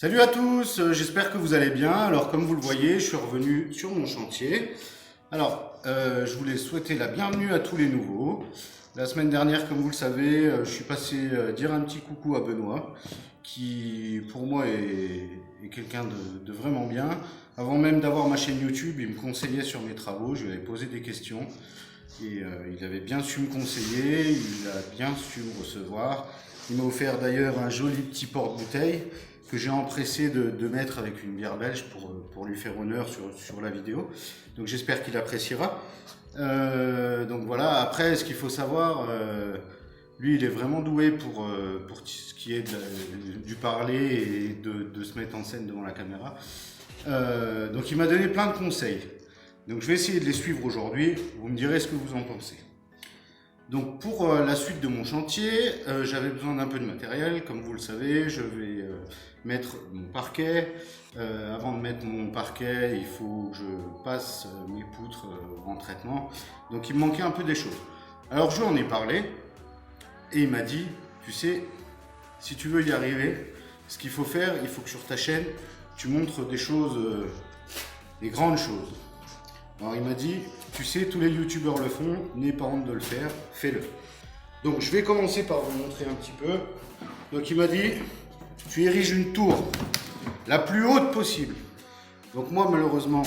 Salut à tous, j'espère que vous allez bien. Alors comme vous le voyez, je suis revenu sur mon chantier. Alors, je voulais souhaiter la bienvenue à tous les nouveaux. La semaine dernière, comme vous le savez, je suis passé dire un petit coucou à Benoît, qui pour moi est quelqu'un de vraiment bien. Avant même d'avoir ma chaîne YouTube, il me conseillait sur mes travaux, je lui avais posé des questions. Et il avait bien su me conseiller, il a bien su me recevoir. Il m'a offert d'ailleurs un joli petit porte-bouteille que j'ai empressé de mettre avec une bière belge pour lui faire honneur sur la vidéo. Donc j'espère qu'il appréciera. Donc voilà, après ce qu'il faut savoir, lui il est vraiment doué pour ce qui est du parler et de se mettre en scène devant la caméra. Donc il m'a donné plein de conseils. Donc je vais essayer de les suivre aujourd'hui, vous me direz ce que vous en pensez. Donc pour la suite de mon chantier, j'avais besoin d'un peu de matériel, comme vous le savez, je vais mettre mon parquet. Avant de mettre mon parquet, il faut que je passe mes poutres en traitement. Donc il me manquait un peu des choses. Alors je lui en ai parlé et il m'a dit, tu sais, si tu veux y arriver, ce qu'il faut faire, il faut que sur ta chaîne, tu montres des choses, des grandes choses. Alors il m'a dit, tu sais, tous les youtubeurs le font, n'aie pas honte de le faire, fais-le. Donc je vais commencer par vous montrer un petit peu. Donc il m'a dit, tu ériges une tour la plus haute possible. Donc moi malheureusement,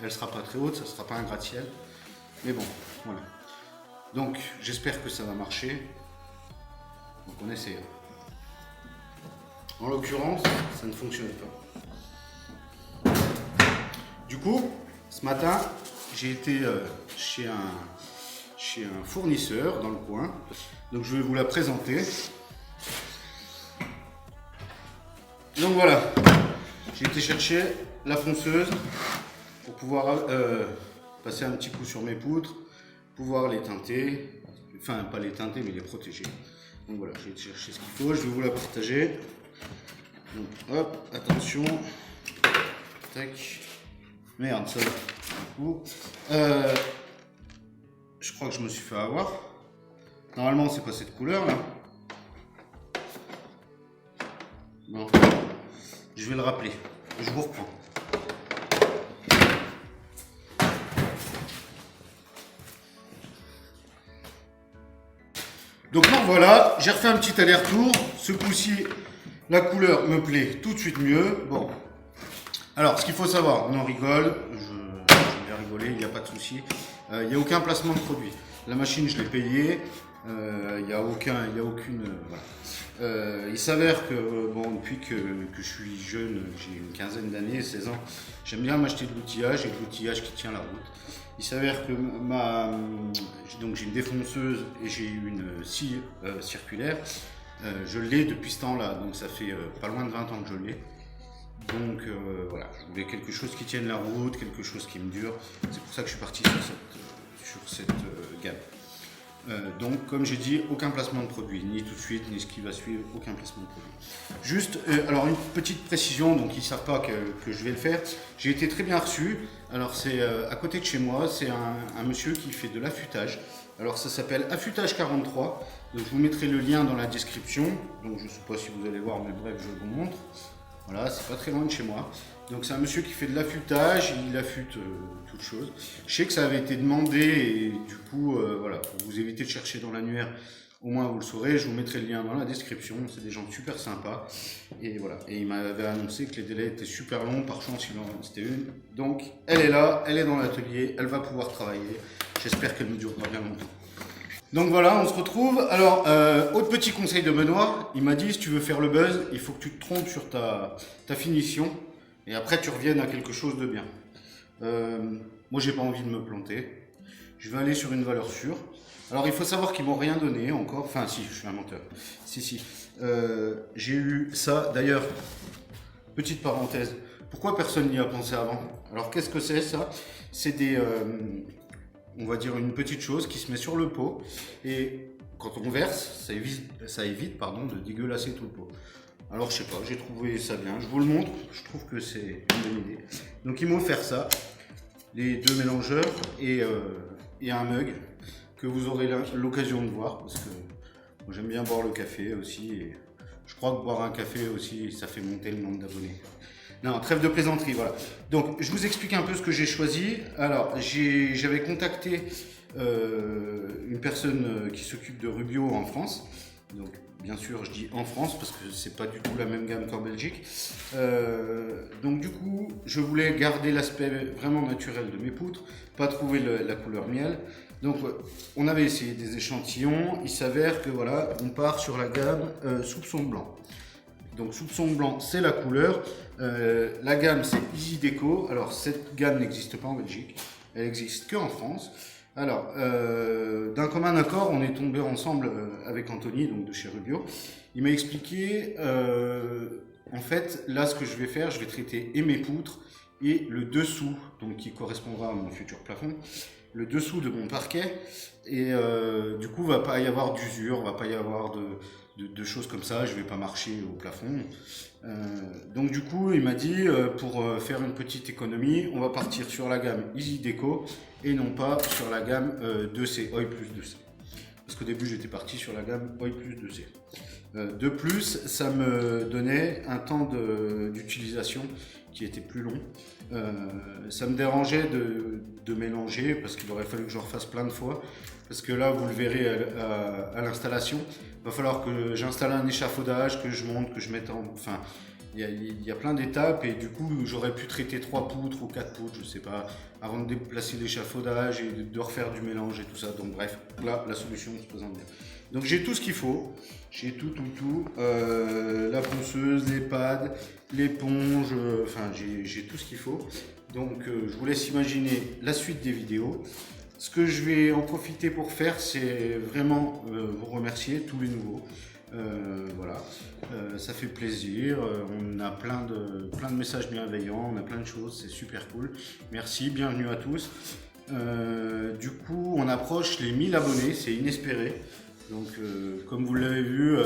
elle ne sera pas très haute, ça ne sera pas un gratte-ciel. Mais bon, voilà. Donc j'espère que ça va marcher. Donc on essaie. En l'occurrence, ça ne fonctionne pas. Du coup, ce matin, j'ai été chez un fournisseur dans le coin. Donc je vais vous la présenter. Donc voilà, j'ai été chercher la ponceuse pour pouvoir passer un petit coup sur mes poutres, pouvoir les teinter. Enfin, pas les teinter, mais les protéger. Donc voilà, j'ai été chercher ce qu'il faut. Je vais vous la partager. Donc hop, attention. Tac. Merde, ça va. Je crois que je me suis fait avoir. Normalement, c'est pas cette couleur là. Bon, je vais le rappeler. Je vous reprends. Donc voilà, j'ai refait un petit aller-retour. Ce coup-ci, la couleur me plaît tout de suite mieux. Bon. Alors, ce qu'il faut savoir, on en rigole. Je vais rigoler, il n'y a pas de souci. Il n'y a aucun placement de produit. La machine, je l'ai payée. Il n'y a aucune. Voilà. Il s'avère que, bon, depuis que je suis jeune, j'ai une quinzaine d'années, 16 ans, j'aime bien m'acheter de l'outillage et de l'outillage qui tient la route. Il s'avère que donc j'ai une défonceuse et j'ai une scie circulaire. Je l'ai depuis ce temps-là, donc ça fait pas loin de 20 ans que je l'ai. Donc voilà, je voulais quelque chose qui tienne la route, quelque chose qui me dure. C'est pour ça que je suis parti sur cette gamme. Donc comme j'ai dit, aucun placement de produit, ni tout de suite, ni ce qui va suivre, aucun placement de produit. Juste, alors une petite précision, donc ils ne savent pas que je vais le faire. J'ai été très bien reçu. Alors c'est à côté de chez moi, c'est un monsieur qui fait de l'affûtage. Alors ça s'appelle Affûtage 43. Donc je vous mettrai le lien dans la description. Donc je ne sais pas si vous allez voir, mais bref, je vous montre. Voilà, c'est pas très loin de chez moi. Donc c'est un monsieur qui fait de l'affûtage, il affûte toutes choses. Je sais que ça avait été demandé et du coup, voilà, pour vous éviter de chercher dans l'annuaire, au moins vous le saurez, je vous mettrai le lien dans la description. C'est des gens super sympas. Et voilà, et il m'avait annoncé que les délais étaient super longs, par chance il en restait une. Donc elle est là, elle est dans l'atelier, elle va pouvoir travailler. J'espère qu'elle nous durera bien longtemps. Donc voilà, on se retrouve. Alors, autre petit conseil de Benoît, il m'a dit si tu veux faire le buzz, il faut que tu te trompes sur ta finition et après tu reviennes à quelque chose de bien. Moi, j'ai pas envie de me planter. Je vais aller sur une valeur sûre. Alors, il faut savoir qu'ils m'ont rien donné encore. Enfin, si, je suis un menteur. Si. J'ai eu ça. D'ailleurs, petite parenthèse. Pourquoi personne n'y a pensé avant? Alors, qu'est-ce que c'est ça? C'est des... on va dire une petite chose qui se met sur le pot et quand on verse, ça évite de dégueulasser tout le pot. Alors je sais pas, j'ai trouvé ça bien, je vous le montre, je trouve que c'est une bonne idée. Donc ils m'ont offert ça, les deux mélangeurs et un mug que vous aurez l'occasion de voir parce que moi j'aime bien boire le café aussi et Je crois que boire un café aussi, ça fait monter le nombre d'abonnés. Non, trêve de plaisanterie, voilà. Donc, je vous explique un peu ce que j'ai choisi. Alors, j'avais contacté une personne qui s'occupe de Rubio en France. Donc, bien sûr, je dis en France parce que c'est pas du tout la même gamme qu'en Belgique. Donc, du coup, je voulais garder l'aspect vraiment naturel de mes poutres, pas trouver la couleur miel. Donc, on avait essayé des échantillons. Il s'avère que voilà, on part sur la gamme soupçon blanc. Donc soupçon blanc, c'est la couleur. La gamme, c'est Easy Déco. Alors cette gamme n'existe pas en Belgique, elle existe que en France. Alors, d'un commun accord, on est tombé ensemble avec Anthony, donc de chez Rubio. Il m'a expliqué, en fait, là, ce que je vais faire, je vais traiter et mes poutres et le dessous, donc qui correspondra à mon futur plafond, le dessous de mon parquet. Et du coup, va pas y avoir d'usure, va pas y avoir de choses comme ça, je vais pas marcher au plafond. Donc du coup, il m'a dit, pour faire une petite économie, on va partir sur la gamme Easy Déco et non pas sur la gamme 2C, Oil plus 2C. Parce qu'au début, j'étais parti sur la gamme Oil plus 2C. De plus, ça me donnait un temps d'utilisation qui était plus long. Ça me dérangeait de mélanger parce qu'il aurait fallu que je refasse plein de fois. Parce que là, vous le verrez à l'installation, il va falloir que j'installe un échafaudage, que je monte, que je mette en... Enfin, il y a plein d'étapes et du coup, j'aurais pu traiter 3 poutres ou 4 poutres, je sais pas, avant de déplacer l'échafaudage et de refaire du mélange et tout ça. Donc bref, là, la solution se présente bien. Donc j'ai tout ce qu'il faut, j'ai tout, la ponceuse, les pads, l'éponge, enfin j'ai tout ce qu'il faut. Donc je vous laisse imaginer la suite des vidéos. Ce que je vais en profiter pour faire, c'est vraiment vous remercier, tous les nouveaux. Voilà, ça fait plaisir, on a plein de messages bienveillants, on a plein de choses, c'est super cool. Merci, bienvenue à tous. Du coup, on approche les 1000 abonnés, c'est inespéré. Donc, comme vous l'avez vu,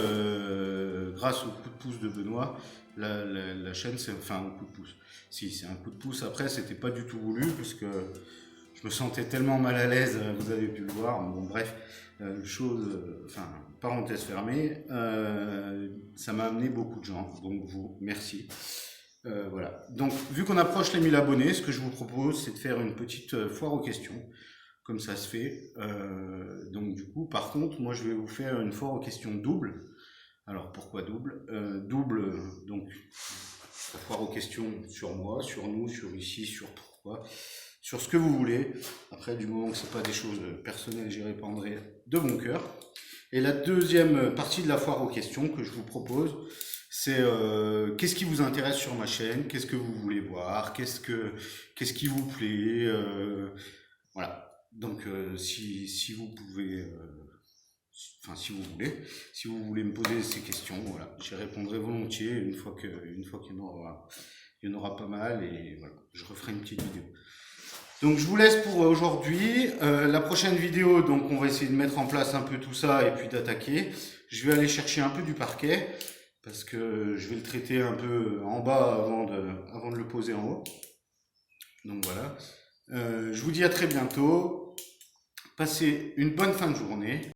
grâce au coup de pouce de Benoît, la chaîne, c'est enfin au coup de pouce. Si, c'est un coup de pouce. Après, c'était pas du tout voulu, puisque je me sentais tellement mal à l'aise, vous avez pu le voir. Bon, bref, enfin, parenthèse fermée, ça m'a amené beaucoup de gens. Donc, vous, merci. Voilà. Donc, vu qu'on approche les 1000 abonnés, ce que je vous propose, c'est de faire une petite foire aux questions. Comme ça se fait. Donc du coup, par contre, moi je vais vous faire une foire aux questions double. Alors pourquoi double? Double, donc la foire aux questions sur moi, sur nous, sur ici, sur pourquoi, sur ce que vous voulez. Après, du moment que ce n'est pas des choses personnelles, j'y répondrai de mon cœur. Et la deuxième partie de la foire aux questions que je vous propose, c'est qu'est-ce qui vous intéresse sur ma chaîne, qu'est-ce que vous voulez voir, qu'est-ce qui vous plaît, voilà. Donc si vous pouvez, enfin si vous voulez me poser ces questions, voilà, j'y répondrai volontiers une fois qu'il y en aura pas mal et voilà, je referai une petite vidéo. Donc je vous laisse pour aujourd'hui. La prochaine vidéo, donc on va essayer de mettre en place un peu tout ça et puis d'attaquer. Je vais aller chercher un peu du parquet parce que je vais le traiter un peu en bas avant de le poser en haut. Donc voilà. Je vous dis à très bientôt. Passez une bonne fin de journée.